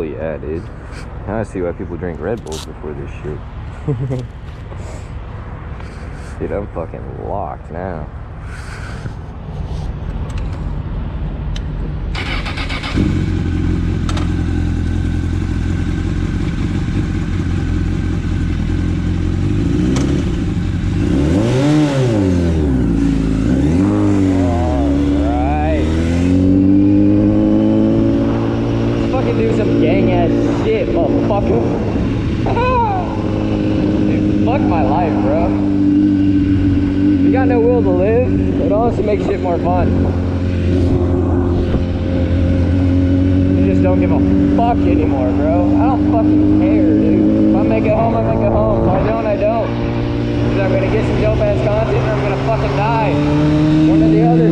Bull, yeah, dude. Now I see why people drink Red Bulls before this shit. Dude, I'm fucking locked now. Do some gang ass shit, motherfucker. Dude, fuck my life, bro. You got no will to live, it honestly makes shit more fun. You just don't give a fuck anymore, bro. I don't fucking care, dude. If I make it home, I make it home. If I don't, I don't. Because I'm gonna get some dope ass content or I'm gonna fucking die. One or the other.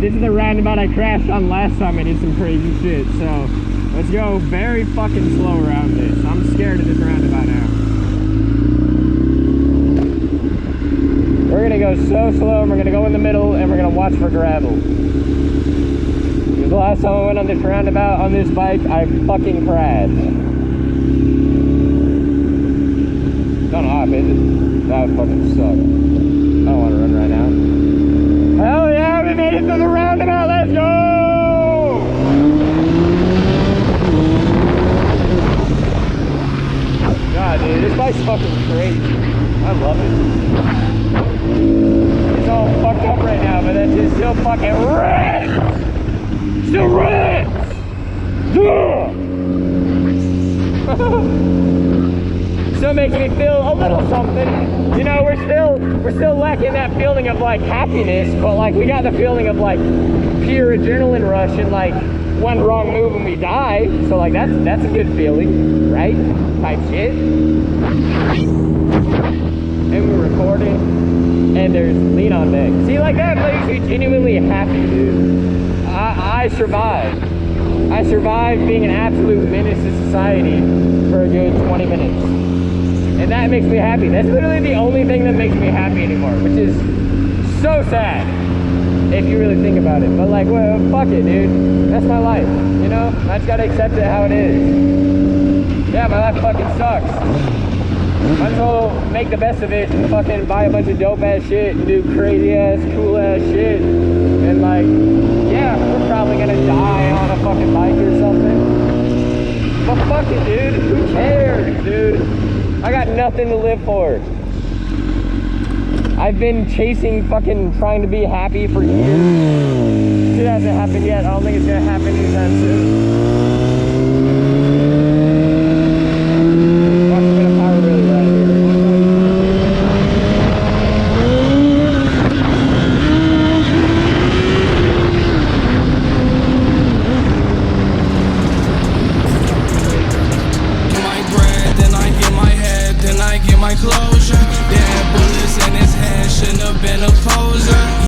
This is the roundabout I crashed on last time I did some crazy shit, so let's go very fucking slow around this. I'm scared of this roundabout now. We're gonna go so slow, and we're gonna go in the middle, and we're gonna watch for gravel. Because the last time I went on this roundabout on this bike, I fucking crashed. Don't hop, is it? That would fucking suck. I don't want to run right now. Hell yeah, we made it to the roundabout, let's go! God, dude, this bike's fucking crazy. I love it. It's all fucked up right now, but that's just still fucking rips! Still rips! Still makes me feel a little something. You know, we're still lacking that feeling of like happiness, but like we got the feeling of like pure adrenaline rush and like one wrong move and we die. So like that's a good feeling, right? Type shit. And we're recording and there's lean on deck. See, like that makes me genuinely happy, dude. I survived. I survived being an absolute menace to society for a good 20 minutes. And that makes me happy. That's literally the only thing that makes me happy anymore, which is so sad if you really think about it. But like, well, fuck it, dude. That's my life, you know? I just gotta accept it how it is. Yeah, my life fucking sucks. Might as well make the best of it and fucking buy a bunch of dope ass shit and do crazy ass, cool ass shit. And like, yeah, we're probably gonna die on a fucking bike or something. But fuck it, dude. Who cares, dude? I got nothing to live for. I've been chasing fucking trying to be happy for years. Shit hasn't happened yet. I don't think it's gonna happen anytime soon.